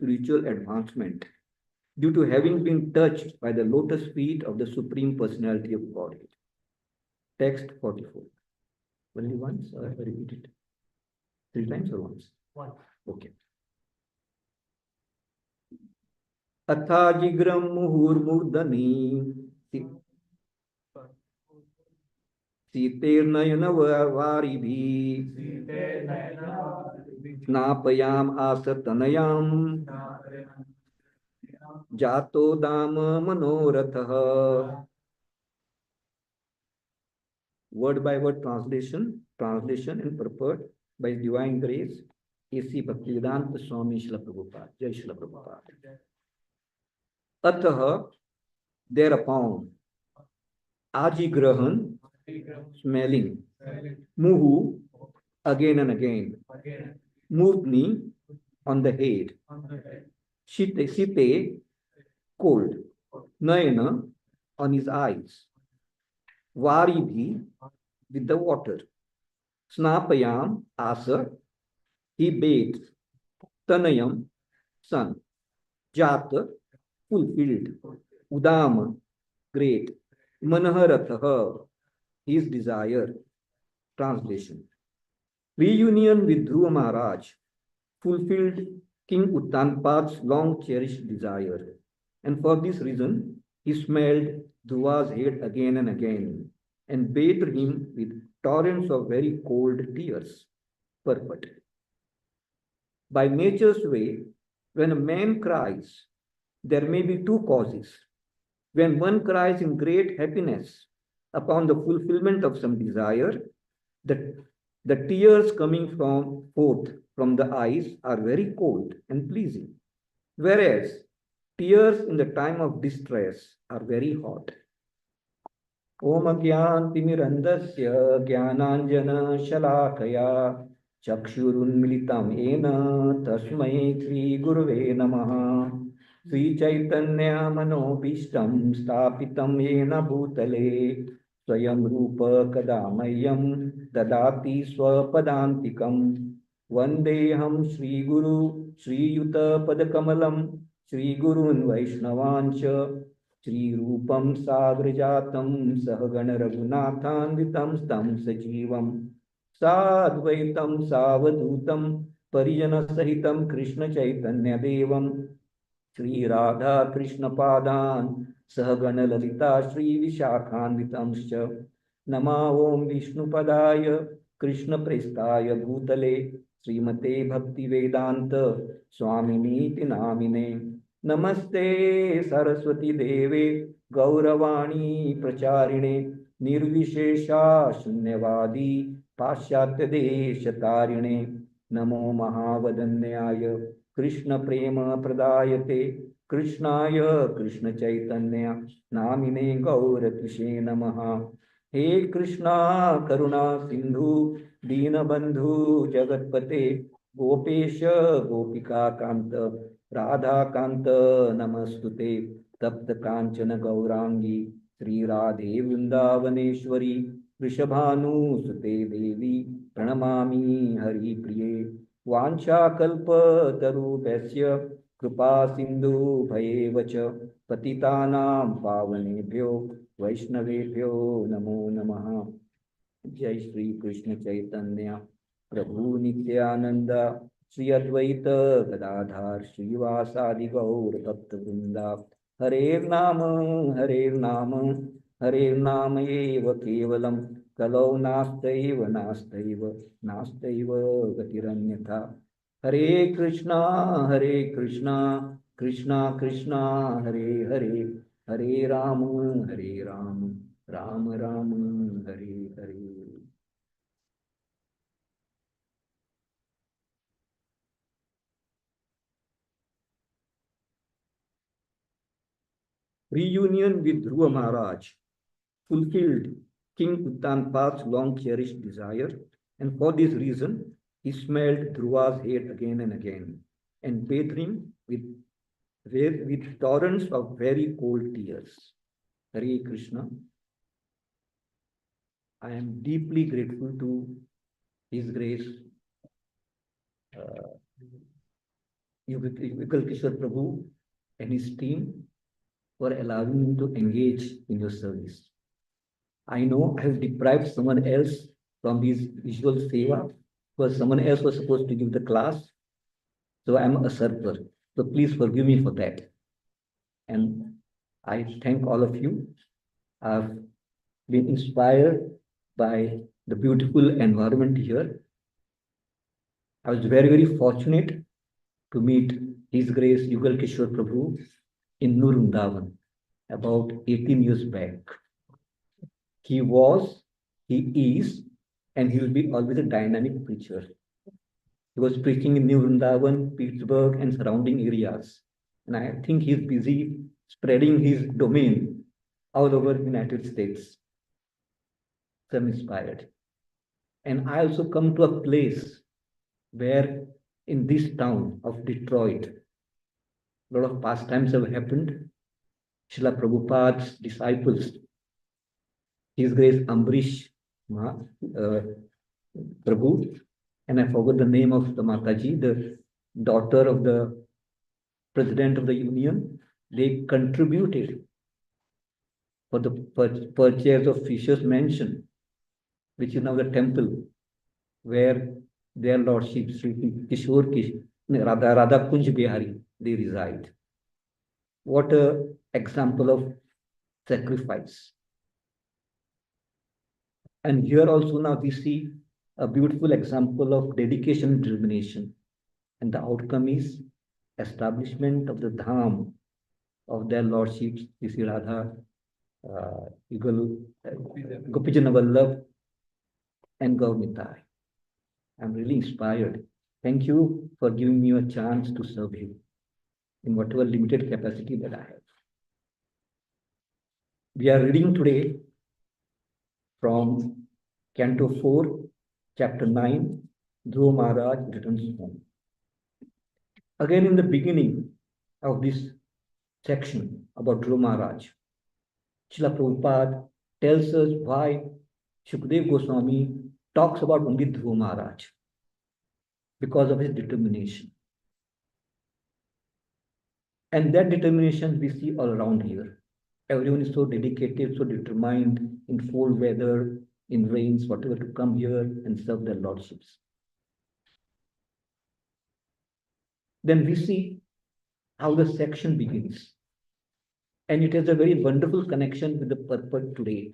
spiritual advancement due to having been touched by the lotus feet of the Supreme Personality of Godhead. Text 44. Only once or repeat it? 3 times or once? Once. Okay. Athajigram muhurmurdani Sitirnayana varibhi Napayam asatanayam Jato dama manoratha. Word by word translation and purport by divine grace, A.C. Bhaktivedanta Swami Srila Prabhupada. Jai Srila Prabhupada. Ataha, thereupon, ajigrahan, smelling, muhu, again and again, murdni, on the head, site, cold, nayana, on his eyes, varibhi, with the water, snapayam, asa, he bathes, tanayam, sun, jata, fulfilled, udama, great, manaharatha, his desire. Translation. Reunion with Dhruva Maharaj fulfilled King Uttanpad's long cherished desire, and for this reason he smelled Dhruva's head again and again and bathed him with torrents of very cold tears. Purport. By nature's way, when a man cries, there may be 2 causes. When one cries in great happiness upon the fulfillment of some desire, the tears coming forth from the eyes are very cold and pleasing, whereas tears in the time of distress are very hot. Om Agyantimirandasya Gyananjana Shalakaya Chakshurunmilitam Ena Tasmai Shri Guruve Namaha Sri Chaitanya Manobishtam Stapitam Yena Bhutale Swayam Rupa Kadamayam Dadati Swapadantikam Vandeham Shri Guru Shri Yuta Padakamalam Shri Gurun Vaishnavancha Shri Rupam Sagrajatam Sahagana Raghunathanvitam Stam Sajivam Sadvaitam Savadutam Parijana Sahitam Krishna Chaitanya Devam Shri Radha Krishna Padan Sahagana Lalita Shri Vishakhanvitamscha Nama Om Vishnu Padaya Krishna Prestaya Bhutale Srimate Bhakti Vedanta Swaminiti Namine Namaste Saraswati Deve Gauravani Pracharine Nirvishesha Shunyavadi Pasyatya Deshatarine Namo Mahavadanyaya Krishna Prema Pradayate Krishnaya Krishna Chaitanya Namine Gauratishe Namaha. He Krishna Karuna Sindhu Deenabandhu Jagatpate Gopesha Gopika Kanta Radha Kanta Namastute Tapta Kanchana Gaurangi Sri Radhe Vrindavaneshwari Vrishabhanu Sute Devi Pranamami Hari Priye Vancha Kalpa Tarubhasya Kripa Sindhu Bhayevacha Patitanam Pavanebhyo Vaishnavebhyo Namo Namaha. Jai Shri Krishna Chaitanya Prabhu Nityananda Shri Advaita Gadadhar Srivasadi Gaur Bhakta Vrinda Hare Nama Hare Nama Hare Nama Eva Kevalam Kalau Nastaiva Nastaiva Nastaiva Gatiranyatha. Hare Krishna Krishna Krishna Hare Hare Hare Rama Rama Rama Hare Hare. Reunion with Dhruva Maharaj fulfilled King Uttanpad's long cherished desire, and for this reason he smelled Dhruva's head again and again and bathed him with torrents of very cold tears. Hare Krishna. I am deeply grateful to His Grace, Yugal Kishore Prabhu and his team for allowing me to engage in your service. I know I have deprived someone else from his visual seva because someone else was supposed to give the class. So I'm a usurper. So please forgive me for that. And I thank all of you. I've been inspired by the beautiful environment here. I was very, very fortunate to meet His Grace Yugal Kishore Prabhu in Nur Vrindavan about 18 years back. He was, he is, and he will be always a dynamic preacher. He was preaching in New Vrindavan, Pittsburgh, and surrounding areas. And I think he's busy spreading his domain all over the United States. So I'm inspired. And I also come to a place where in this town of Detroit, a lot of pastimes have happened. Srila Prabhupada's disciples, His Grace Ambrish Prabhu, and I forgot the name of the Mataji, the daughter of the president of the union, they contributed for the purchase of Fisher's Mansion, which is now the temple where their lordship, Sri Kishore Radha Kunj Bihari, they reside. What an example of sacrifice. And here also now we see a beautiful example of dedication and determination. And the outcome is establishment of the dham of their lordships, Sri Radha, Gopijana Vallabh, and Gaurnitai. I'm really inspired. Thank you for giving me a chance to serve you in whatever limited capacity that I have. We are reading today from Canto 4, Chapter 9, Dhruva Maharaj returns home. Again, in the beginning of this section about Dhruva Maharaj, Srila Prabhupada tells us why Shukdev Goswami talks about only Dhruva Maharaj, because of his determination. And that determination we see all around here. Everyone is so dedicated, so determined in cold weather, in rains, whatever, to come here and serve their lordships. Then we see how the section begins. And it has a very wonderful connection with the purpose today,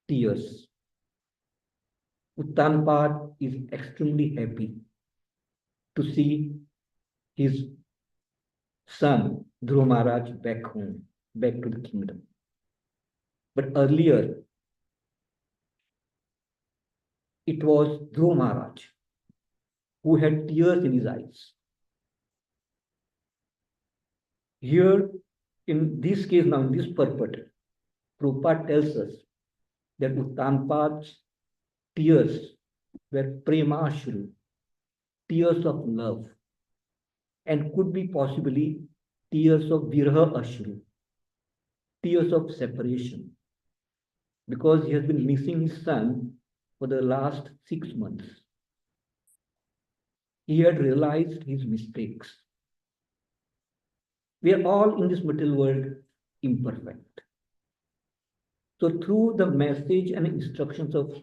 tears. Uttanpad is extremely happy to see his son, Dhruva Maharaj, back home, back to the kingdom. But earlier, it was Dhruva Maharaj who had tears in his eyes. Here, in this case, now in this purport, Prabhupada tells us that Uttanpad's tears were premashru, tears of love, and could be possibly tears of virha ashru, tears of separation, because he has been missing his son for the last 6 months. He had realized his mistakes. We are all in this material world imperfect. So through the message and instructions of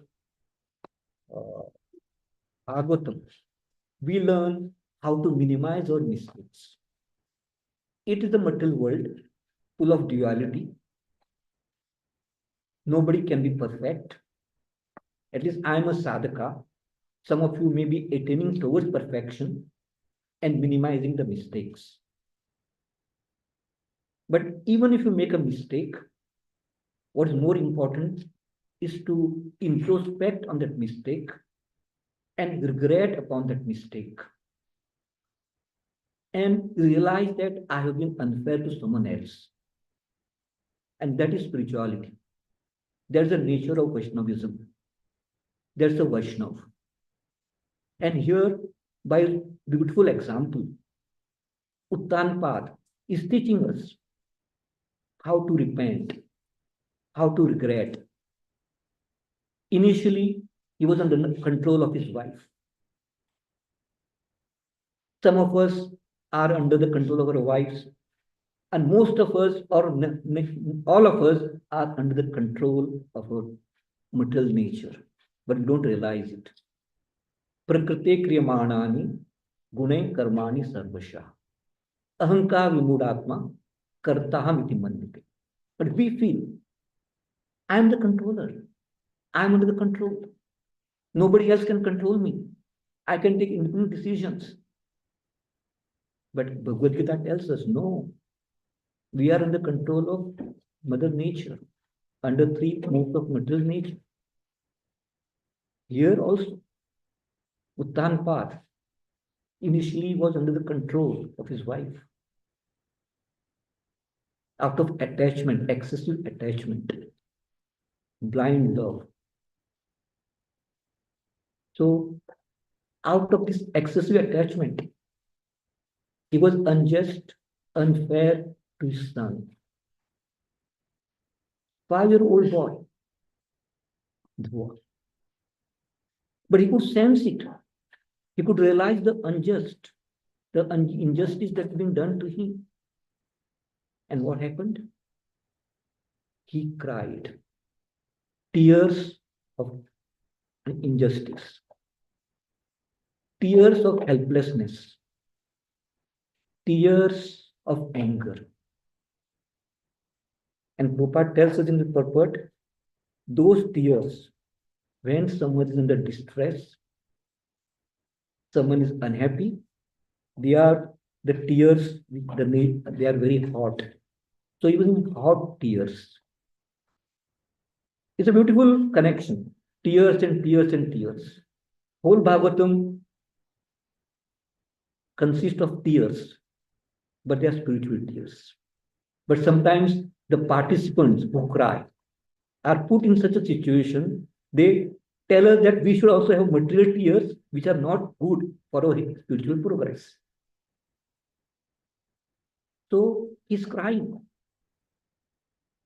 Bhagavatam, we learn how to minimize our mistakes. It is the material world full of duality. Nobody can be perfect. At least I am a sadhaka. Some of you may be attaining towards perfection and minimizing the mistakes. But even if you make a mistake, what is more important is to introspect on that mistake and regret upon that mistake. And realize that I have been unfair to someone else. And that is spirituality. There's a nature of Vaishnavism. There's a Vaishnav. And here, by a beautiful example, Uttanpad is teaching us how to repent, how to regret. Initially, he was under control of his wife. Some of us are under the control of our wives, and most of us, or all of us, are under the control of our material nature, but we don't realize it. Prakrite kriyamanani gune karmani sarvasha. Ahankar vimudatma kartaham iti manyate. But we feel, I am the controller. I am under the control. Nobody else can control me. I can take independent decisions. But Bhagavad Gita tells us, no, we are under control of Mother Nature, under three modes of material nature. Here also, Uttanpad initially was under the control of his wife. Out of attachment, excessive attachment, blind love. So, out of this excessive attachment, he was unjust, unfair to his son. 5-year-old boy. But he could sense it. He could realize the injustice that's been done to him. And what happened? He cried. Tears of injustice. Tears of helplessness. Tears of anger. And Prabhupada tells us in the purport, those tears, when someone is under distress, someone is unhappy, they are the tears, they are very hot. So even hot tears. It's a beautiful connection. Tears and tears and tears. Whole Bhagavatam consists of tears, but they are spiritual tears. But sometimes the participants who cry are put in such a situation, they tell us that we should also have material tears which are not good for our spiritual progress. So he's crying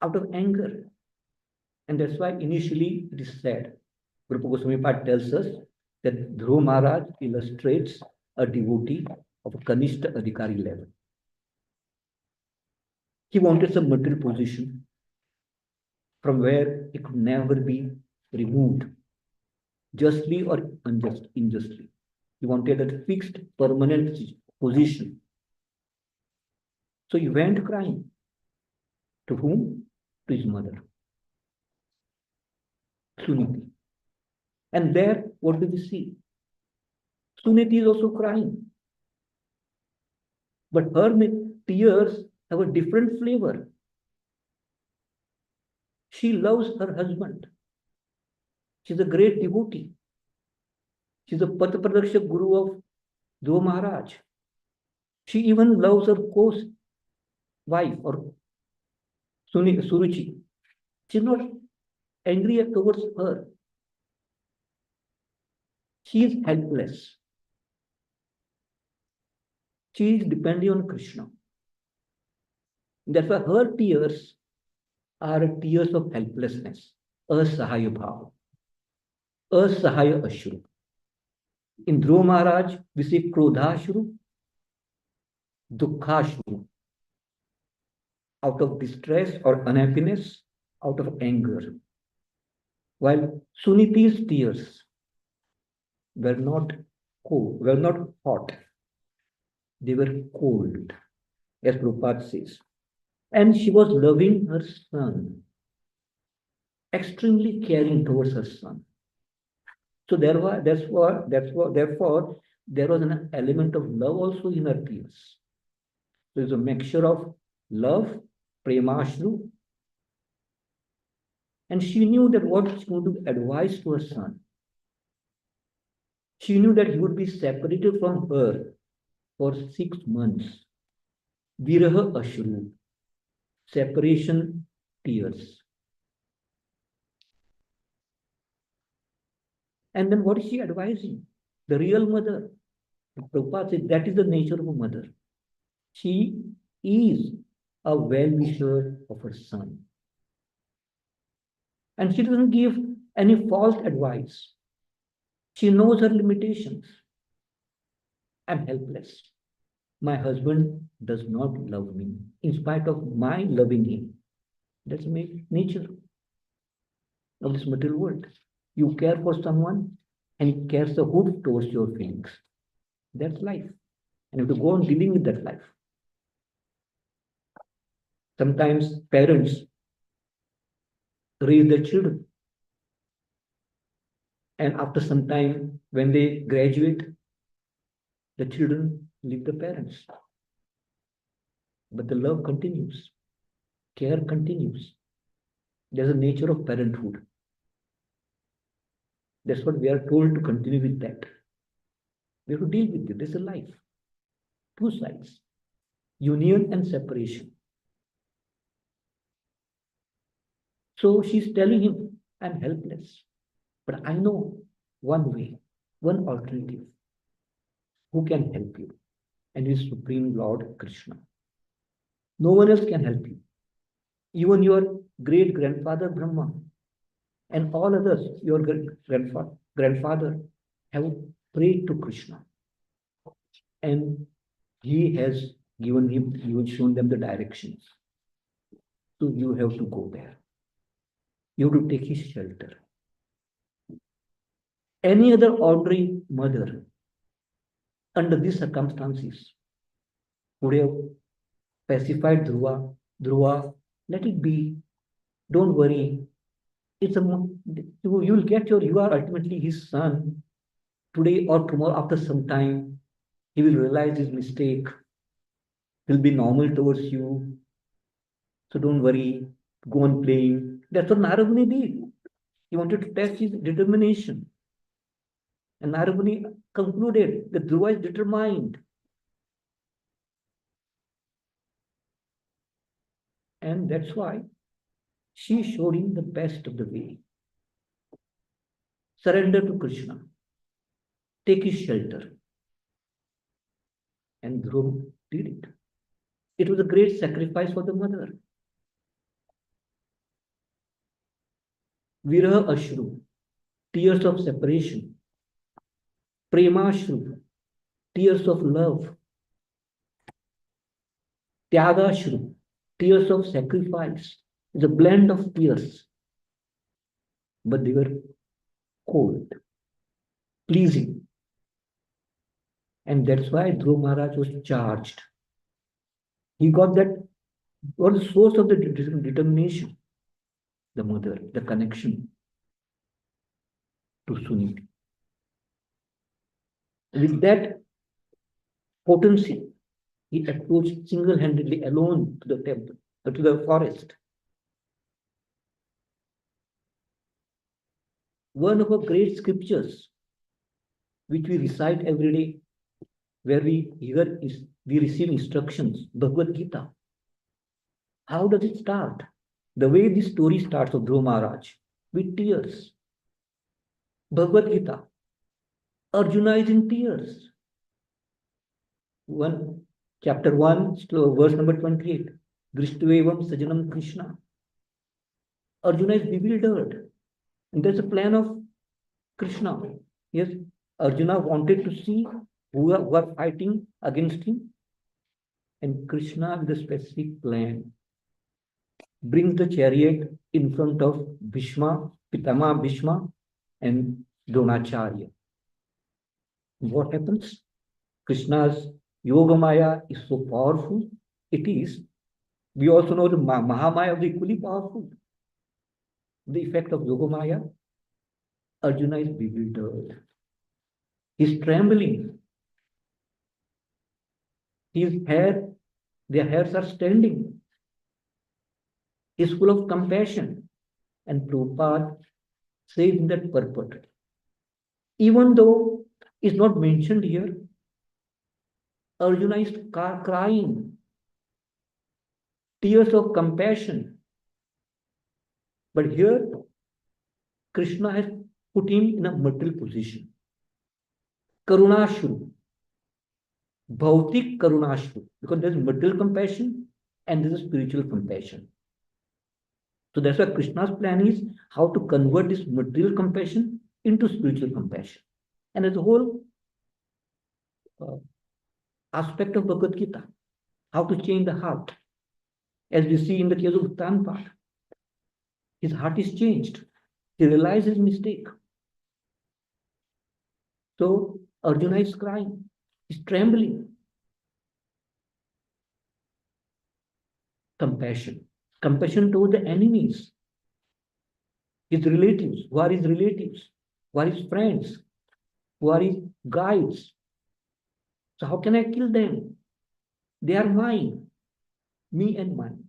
out of anger. And that's why initially it is said, Rupa Goswami Pad tells us that Dhruva Maharaj illustrates a devotee of a Kanishta Adhikari level. He wanted some material position from where it could never be removed, justly or unjustly. He wanted a fixed, permanent position. So he went crying. To whom? To his mother, Suniti. And there, what do we see? Suniti is also crying. But her tears have a different flavor. She loves her husband. She's a great devotee. She's a Patapradakshak Guru of Dhruva Maharaj. She even loves her co-wife or Suruchi. She's not angry towards her. She is helpless. She is depending on Krishna. That's why her tears are tears of helplessness. Asahaya bhava. Asahaya ashru. In Dhruva Maharaj, we say krodhashru, dukkhashru. Out of distress or unhappiness, out of anger. While Suniti's tears were not cold, were not hot. They were cold, as Prabhupada says. And she was loving her son, extremely caring towards her son. So therefore, there was an element of love also in her tears. There is a mixture of love, premashru, and she knew that what she was going to advise to her son. She knew that he would be separated from her for 6 months. Viraha ashru, separation tears. And then what is she advising? The real mother. Prabhupada said that is the nature of a mother. She is a well-wisher of her son. And she doesn't give any false advice. She knows her limitations. I'm helpless. My husband does not love me in spite of my loving him. That's nature of this material world. You care for someone and he cares a hood towards your feelings. That's life. And you have to go on dealing with that life. Sometimes parents raise their children. And after some time, when they graduate, the children leave the parents. But the love continues, care continues. There's a nature of parenthood. That's what we are told to continue with that. We have to deal with it. This is life. Two sides, union and separation. So she's telling him, I'm helpless, but I know one way, one alternative. Who can help you? And is Supreme Lord Krishna. No one else can help you. Even your great grandfather Brahma and all others, your grandfather have prayed to Krishna. And he has shown them the directions. So you have to go there. You have to take his shelter. Any other ordinary mother, under these circumstances, would have pacified Dhruva, let it be. Don't worry. You will get you are ultimately his son. Today or tomorrow, after some time, he will realize his mistake. He'll be normal towards you. So don't worry. Go on playing. That's what Narabuni did. He wanted to test his determination. And Narabuni concluded that Dhruva is determined. And that's why she showed him the best of the way. Surrender to Krishna. Take his shelter. And Dhruva did it. It was a great sacrifice for the mother. Viraha Ashru, tears of separation. Prema Ashru, tears of love. Tyaga Ashru, tears of sacrifice. It's a blend of tears. But they were cold, pleasing. And that's why Dhruva Maharaj was charged. He got that, what was the source of the determination? The mother, the connection to Suniti. With that potency, he approached single-handedly alone to the temple, to the forest. One of our great scriptures, which we recite every day, where we receive instructions, Bhagavad Gita. How does it start? The way this story starts of Dhruva Maharaj, with tears. Bhagavad Gita. Arjuna is in tears. Chapter 1, verse number 28. Drishtuevam Sajanam Krishna. Arjuna is bewildered. And there's a plan of Krishna. Yes, Arjuna wanted to see who are fighting against him. And Krishna, with a specific plan, brings the chariot in front of Bhishma, Pitama Bhishma, and Dronacharya. What happens? Krishna's Yogamaya is so powerful. It is. We also know the Mahamaya is equally powerful. The effect of Yogamaya, Arjuna is bewildered. He's trembling. Their hairs are standing. He's full of compassion. And Prabhupada says in that purport, even though it's not mentioned here, Arjuna is crying, tears of compassion. But here, Krishna has put him in a material position. Karunashru, Bhautik Karunashru, because there's material compassion and there's a spiritual compassion. So that's why Krishna's plan is how to convert this material compassion into spiritual compassion. And as a whole aspect of Bhagavad Gita, how to change the heart. As we see in the case of Uttanpada, his heart is changed. He realized his mistake. So Arjuna is crying, he's trembling. Compassion. Compassion towards the enemies, his relatives. Who are his relatives? Who are his friends? Who are his guides? So how can I kill them? They are mine, me and mine.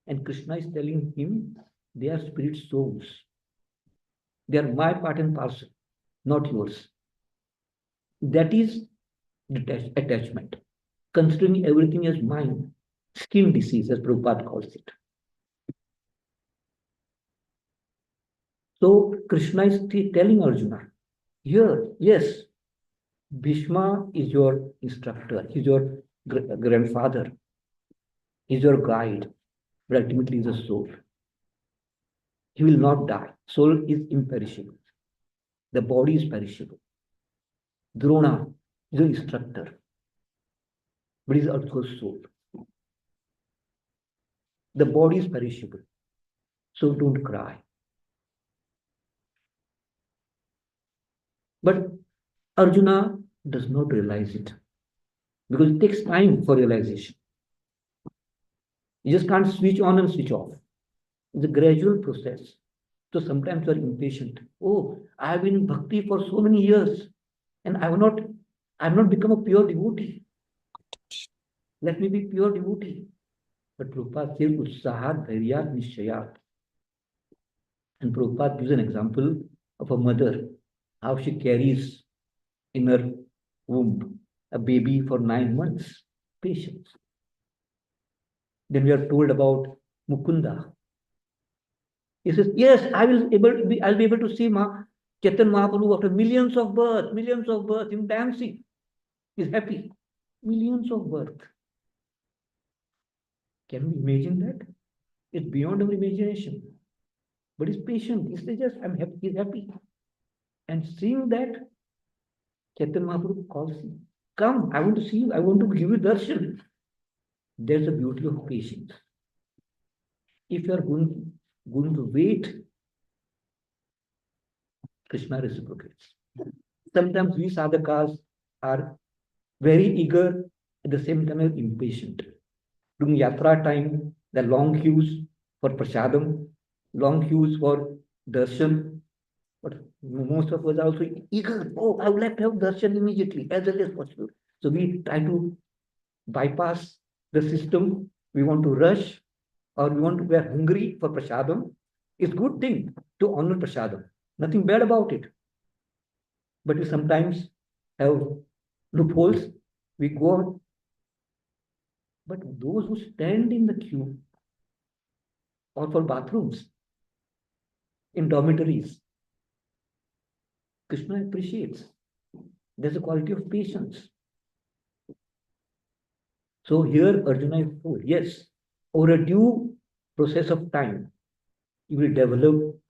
And Krishna is telling him, they are spirit souls. They are my part and parcel, not yours. That is attachment. Considering everything as mine, skin disease, as Prabhupada calls it. So Krishna is telling Arjuna, here, yes, Bhishma is your instructor, he's your grandfather, he's your guide, but ultimately he's a soul. He will not die. Soul is imperishable. The body is perishable. Drona is an instructor, but he's also a soul. The body is perishable. So don't cry. But Arjuna does not realize it because it takes time for realization. You just can't switch on and switch off. It's a gradual process. So sometimes you are impatient. Oh, I have been in bhakti for so many years and I have not become a pure devotee. Let me be pure devotee. But Prabhupada says, Utsahat Dhairyat Nishchayat. And Prabhupada gives an example of a mother, how she carries in her womb a baby for 9 months. Patience. Then we are told about Mukunda. He says, yes, I'll be able to see Chaitanya Mahaprabhu after millions of births, him dancing. He's happy. Millions of births. Can we imagine that? It's beyond our imagination. But he's patient. He says, yes, I'm happy. He's happy. And seeing that, Chaitanya Mahaprabhu calls him. Come, I want to see you. I want to give you darshan. There's the beauty of patience. If you are going to wait, Krishna reciprocates. Sometimes we sadhakas are very eager, at the same time impatient. During yatra time, the long queues for prasadam, long queues for darshan. But most of us are also eager. Oh, I would like to have darshan immediately, as early as possible. So we try to bypass the system. We want to rush, or we are hungry for prasadam. It's a good thing to honor prasadam. Nothing bad about it. But we sometimes have loopholes. We go on. But those who stand in the queue or for bathrooms, in dormitories, Krishna appreciates. There's a quality of patience. So here Arjuna is told, yes, over a due process of time, you will develop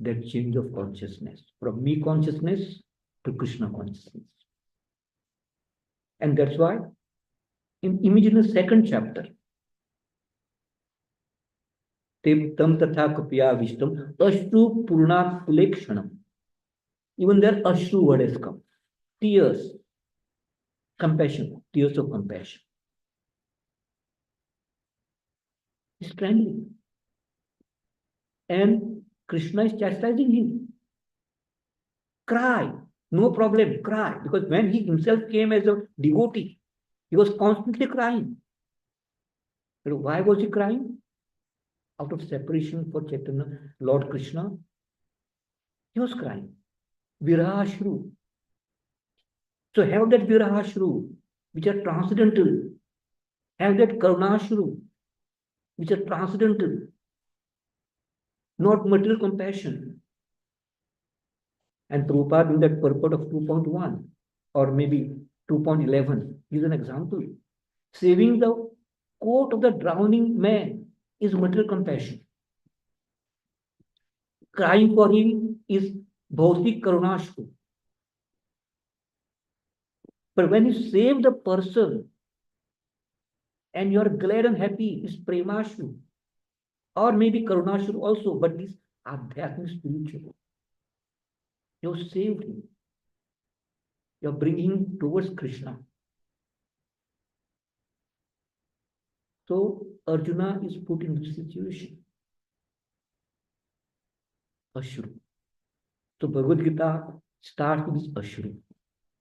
that change of consciousness from me consciousness to Krishna consciousness. And that's why in the second chapter, Tam Tatha Kapya Vishtam Ashru Purna Kulekshanam. Even there, Ashru word has come. Tears, compassion, tears of compassion. He's trembling. And Krishna is chastising him. Cry, no problem, cry. Because when he himself came as a devotee, he was constantly crying. But why was he crying? Out of separation for Chaitanya, Lord Krishna, he was crying. Virahashru. So have that Virahashru, which are transcendental. Have that Karunashru, which are transcendental. Not material compassion. And Prabhupada in that purport of 2.1 or maybe 2.11 gives an example. Saving the coat of the drowning man is material compassion. Crying for him is bhautik karunashru. But when you save the person and you are glad and happy, it's premashu, or maybe karunashu also, but this adhyatmic spiritual. You saved him. You're bringing him towards Krishna. So Arjuna is put in this situation. Ashru. So Bhagavad Gita starts with Ashru.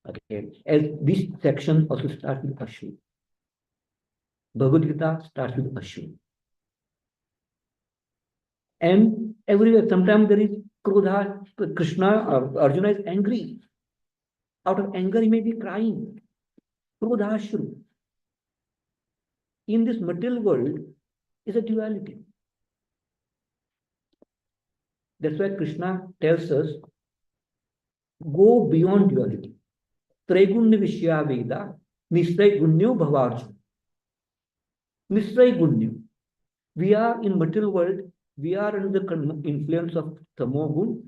Okay. As this section also starts with Ashru. Bhagavad Gita starts with Ashru. And everywhere, sometimes there is Krodha, Krishna, Arjuna is angry. Out of anger, he may be crying. Krodhashru. In this material world is a duality. That's why Krishna tells us, go beyond duality. Traigunya Vishya Veda, Nisray Gunyo Bhavarjuna. Nisray Gunyo. We are in material world, we are under the influence of Tamogun,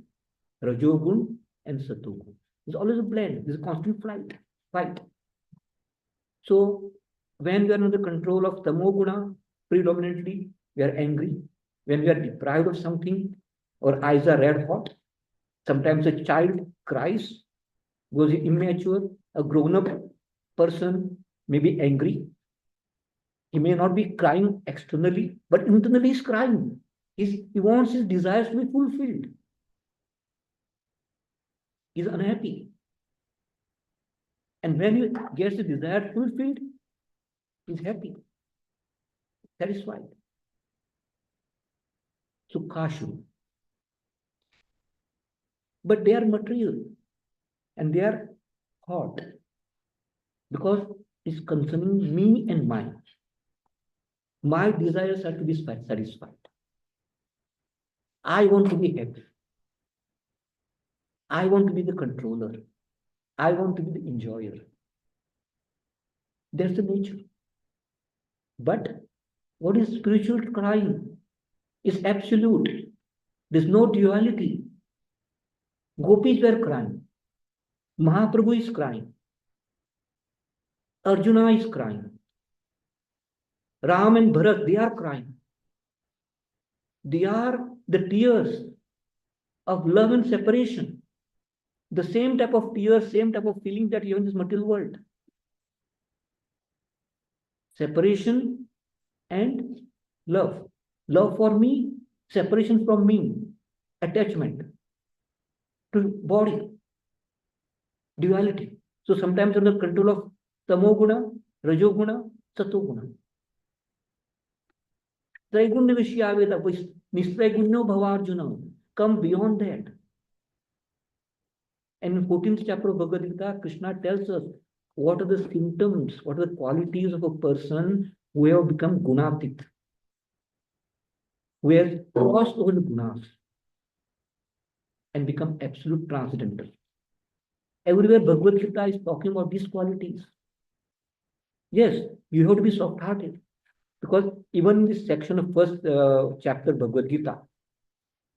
Rajogun, and Satogun. It's always a blend. There's a constant fight. So when we are under the control of Tamoguna, predominantly, we are angry. When we are deprived of something, our eyes are red hot. Sometimes a child cries, because he's immature. A grown-up person may be angry. He may not be crying externally, but internally he's crying. He wants his desires to be fulfilled. He's unhappy. And when he gets the desire fulfilled, he's happy, satisfied. So Kashu. But they are material and they are hot because it's concerning me and mine. My desires are to be satisfied. I want to be happy. I want to be the controller. I want to be the enjoyer. That's the nature. But what is spiritual crying? Is absolute. There's no duality. Gopis were crying. Mahaprabhu is crying. Arjuna is crying. Ram and Bharat, they are crying. They are the tears of love and separation. The same type of tears, same type of feeling that you have in this material world. Separation and love. Love for me, separation from me, attachment to body, duality. So sometimes under control of Tamoguna, Rajoguna, Satoguna. Traigunya Vishyaveda, Nistraigunya Bhavarjuna. Come beyond that. And in 14th chapter of Bhagavad Gita, Krishna tells us what are the symptoms, what are the qualities of a person who have become gunatit, who has crossed over the gunas and become absolute transcendental. Everywhere Bhagavad Gita is talking about these qualities. Yes, you have to be soft-hearted. Because even in this section of first chapter Bhagavad Gita,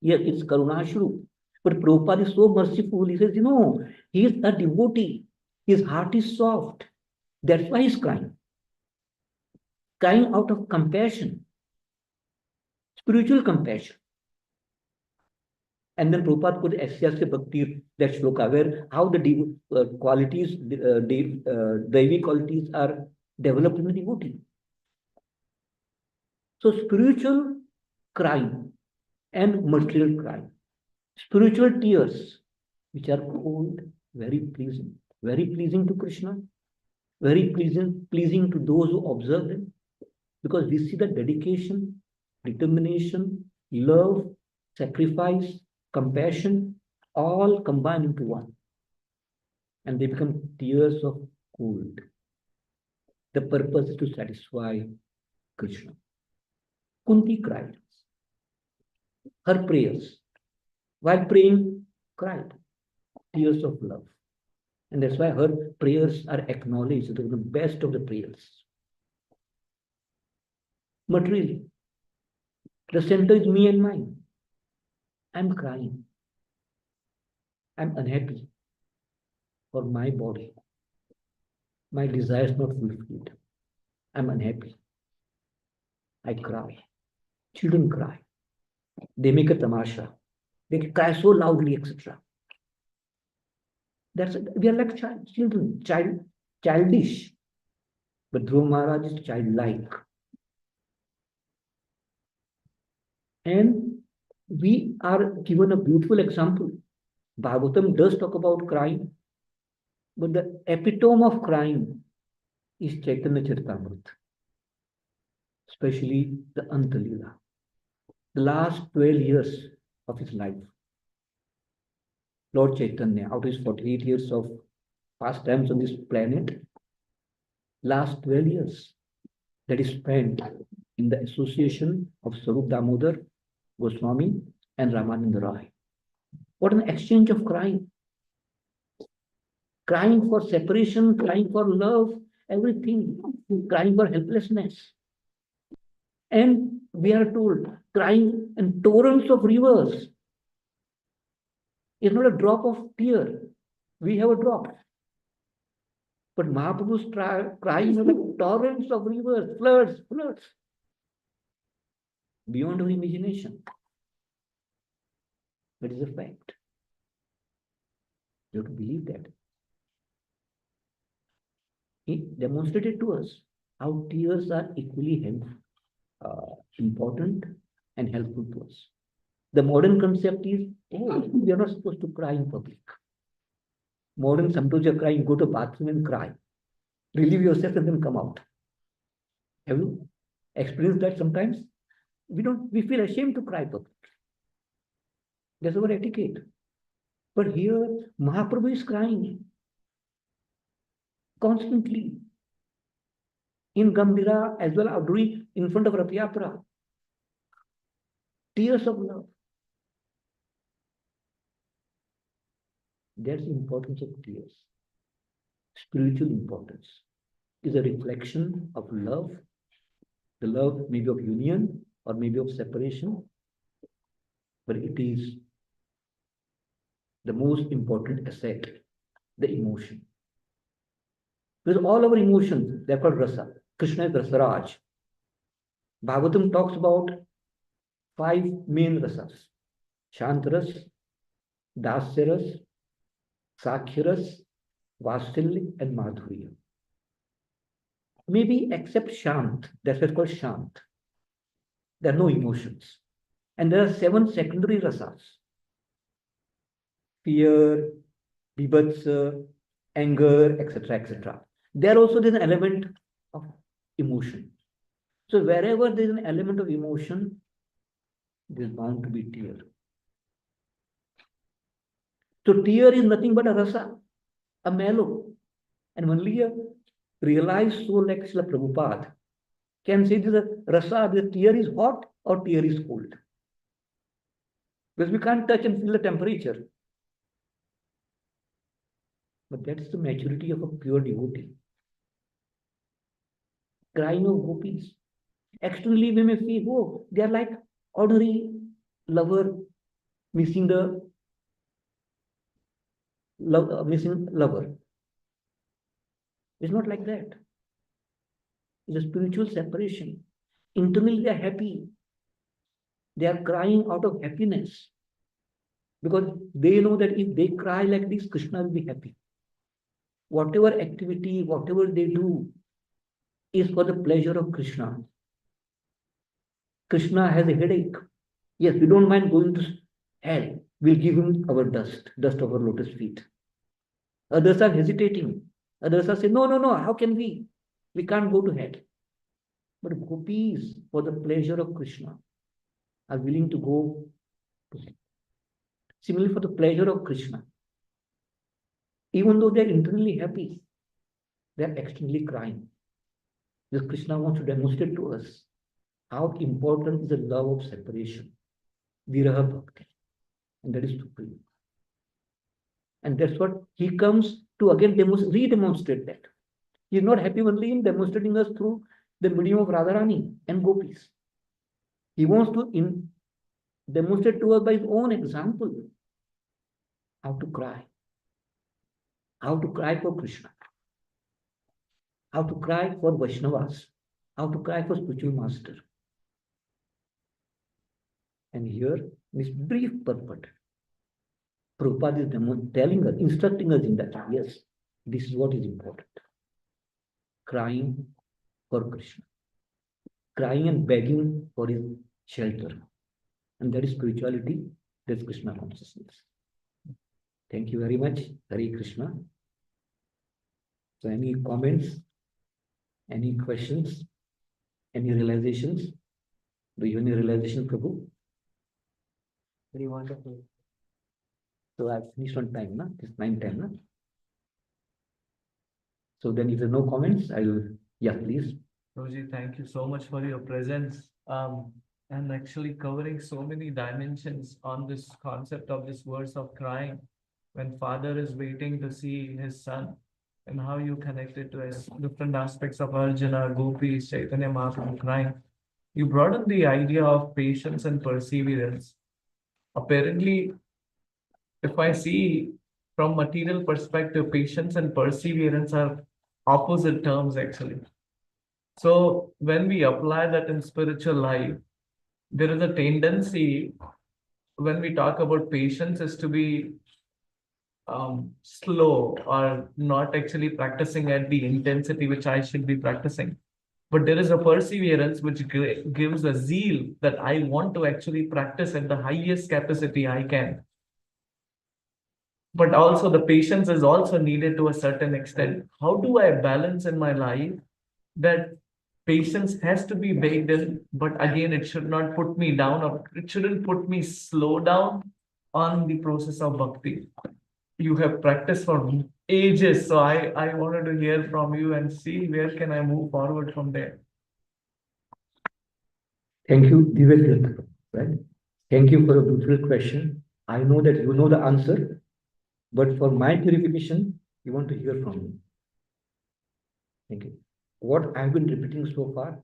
here it's Karunashru. But Prabhupada is so merciful. He says, he is a devotee. His heart is soft. That's why he's crying. Crying out of compassion. Spiritual compassion. And then Prabhupada put Asyasya Bhakti, that shloka, where how the qualities, Devi qualities are developed in the devotee. So spiritual crying and material crying. Spiritual tears, which are cold, very pleasing to Krishna, very pleasing to those who observe them, because we see the dedication, determination, love, sacrifice, compassion, all combined into one. And they become tears of cold. The purpose is to satisfy Krishna. Kunti cried. Her prayers, while praying, cried. Tears of love. And that's why her prayers are acknowledged as the best of the prayers. Materially, the center is me and mine. I'm crying. I'm unhappy for my body. My desire is not fulfilled. I'm unhappy. I cry. Children cry. They make a tamasha. They cry so loudly, etc. We are like children, childish. But Dhruva Maharaj is childlike. And we are given a beautiful example. Bhagavatam does talk about crying, but the epitome of crying is Chaitanya Charitamrita, especially the Antalila. The last 12 years of his life, Lord Chaitanya, out of his 48 years of pastimes on this planet, last 12 years that is spent in the association of Sarup Damodar Goswami and Ramananda Roy. What an exchange of crying. Crying for separation, crying for love, everything, crying for helplessness. And we are told, crying in torrents of rivers. It's not a drop of tear. We have a drop. But Mahaprabhu's crying in torrents of rivers, floods, beyond our imagination. That is a fact. You have to believe that. He demonstrated to us how tears are equally important and helpful to us. The modern concept is, oh, we are not supposed to cry in public. Modern, sometimes you're crying, go to the bathroom and cry. Relieve yourself and then come out. Have you experienced that sometimes? We feel ashamed to cry publicly. That's our etiquette. But here, Mahaprabhu is crying constantly. In Gambhira as well as doing in front of Rath Yatra. Tears of love. That's the importance of tears. Spiritual importance is a reflection of love. The love maybe of union or maybe of separation. But it is the most important asset, the emotion. Because all our emotions, they're called rasa. Krishna is Rasaraj. Bhagavatam talks about 5 main rasas. Shantaras, Dasyaras, Sakhyaras, Vasilya, and Madhurya. Maybe except Shant, that's what's called Shant. There are no emotions. And there are 7 secondary rasas. Fear, bibhatsa, anger, etc., etc. There also there's an element of emotion. So wherever there is an element of emotion, there is bound to be tear. So tear is nothing but a rasa, a mellow. And only a realized soul like Srila Prabhupada can say this rasa, the tear is hot or tear is cold. Because we can't touch and feel the temperature. But that's the maturity of a pure devotee. Crying of gopis. Externally, we may feel, oh, they are like ordinary lover missing the missing lover. It's not like that. It's a spiritual separation. Internally, they are happy. They are crying out of happiness. Because they know that if they cry like this, Krishna will be happy. Whatever activity, whatever they do, is for the pleasure of Krishna. Krishna has a headache. Yes, we don't mind going to hell. We'll give him our dust of our lotus feet. Others are hesitating. Others are saying, no, how can we? We can't go to hell. But gopis, for the pleasure of Krishna, are willing to go to hell. Similarly, for the pleasure of Krishna, even though they're internally happy, they're externally crying. Because Krishna wants to demonstrate to us how important is the love of separation, viraha bhakti, and that is supreme. And that's what he comes to again re-demonstrate that. He's not happy only in demonstrating us through the medium of Radharani and gopis. He wants to demonstrate to us by his own example how to cry for Krishna. how to cry for Vaishnavas, how to cry for spiritual master. And here, in this brief purport, Prabhupada is telling us, instructing us in that, yes, this is what is important. Crying for Krishna. Crying and begging for his shelter. And that is spirituality, that's Krishna consciousness. Thank you very much. Hare Krishna. So any comments? Any questions? Any realizations? Do you have any realization, Prabhu? Very wonderful. So I finished on time, na? It's 9:10, na? So then if there are no comments, I will, yeah, please. Prabhuji, thank you so much for your presence. And actually covering so many dimensions on this concept of this verse of crying when father is waiting to see his son, and how you connect it to different aspects of Arjuna, Gopis, Chaitanya Mahaprabhu crying. You brought in the idea of patience and perseverance. Apparently, if I see from material perspective, patience and perseverance are opposite terms actually. So when we apply that in spiritual life, there is a tendency when we talk about patience is to be slow or not actually practicing at the intensity which I should be practicing. But there is a perseverance which gives a zeal that I want to actually practice at the highest capacity I can. But also the patience is also needed to a certain extent. How do I balance in my life that patience has to be baked in, but again, it should not put me down, or it shouldn't put me slow down on the process of bhakti. You have practiced for ages, so I wanted to hear from you and see where can I move forward from there. Thank you, Divya, right? Thank you for a beautiful question. I know that you know the answer, but for my purification, you want to hear from me. Thank you. What I've been repeating so far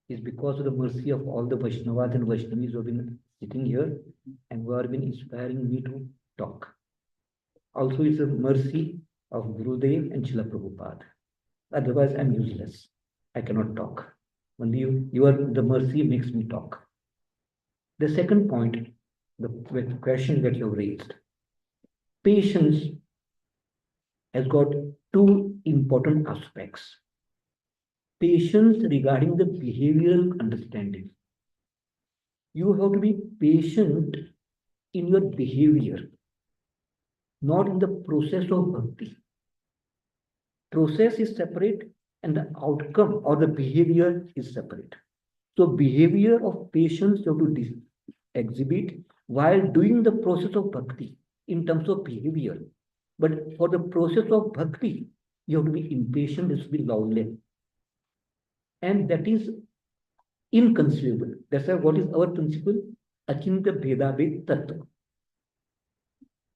is because of the mercy of all the Vaishnavas and Vaishnavis who have been sitting here and who have been inspiring me to talk. Also, it's a mercy of Gurudev and Srila Prabhupada. Otherwise, I'm useless. I cannot talk. Only the mercy makes me talk. The second point, the question that you have raised. Patience has got two important aspects. Patience regarding the behavioral understanding. You have to be patient in your behavior, not in the process of bhakti. Process is separate and the outcome or the behavior is separate. So behavior of patience you have to exhibit while doing the process of bhakti in terms of behavior. But for the process of bhakti, you have to be impatient, it should be lawless. And that is inconceivable. That's why what is our principle? Achinta Bhedabhed Tattva.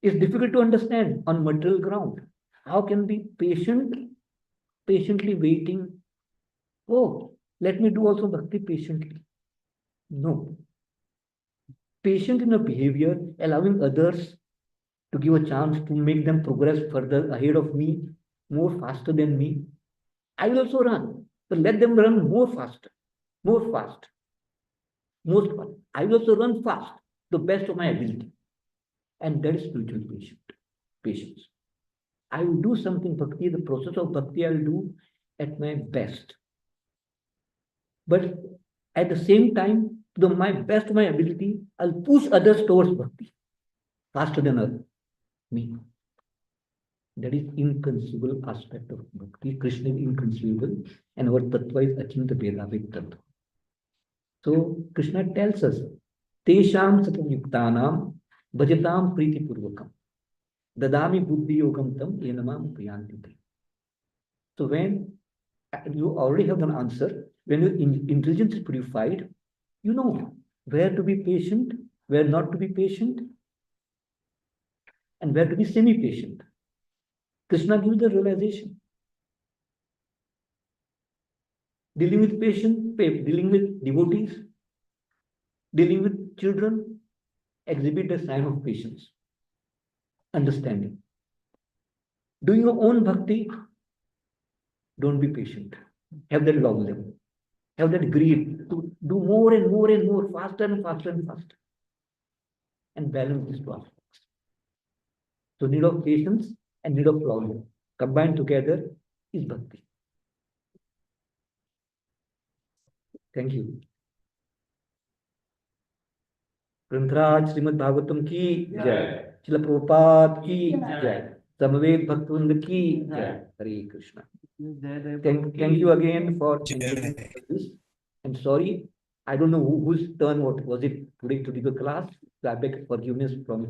It's difficult to understand on material ground. How can be patiently waiting? Oh, let me do also bhakti patiently. No. Patient in a behavior, allowing others to give a chance to make them progress further ahead of me, more faster than me. I will also run, but let them run more faster, more fast, most fast. I will also run fast, the best of my ability. And that is spiritual patience. I will do something bhakti, the process of bhakti I will do at my best. But at the same time, to my best of my ability, I'll push others towards bhakti faster than me. That is inconceivable aspect of bhakti. Krishna is inconceivable, and our tattva is achinta bhedabhed tattva. So Krishna tells us, Tesham satyuktanam bhajatam priti purvakam dadami buddhi yogam tam yenamam priyanti. So when you already have an answer, when your intelligence is purified, you know where to be patient, where not to be patient, and where to be semi-patient. Krishna gives the realization. Dealing with patient, dealing with devotees, dealing with children, exhibit a sign of patience, understanding. Doing your own bhakti, Don't be patient. Have that long level. Have that greed to do more and more and more, faster and faster and faster. And balance these two aspects. So need of patience and need of long combined together is bhakti. Thank you. ग्रंथराज Shrimad Bhagavatam की जय, श्रील प्रभुपाद की जय, समवेत भक्तवृंद की जय. Hare Krishna. Thank you again for this. And sorry, I don't know whose turn was it today to do the class. So I beg forgiveness from you.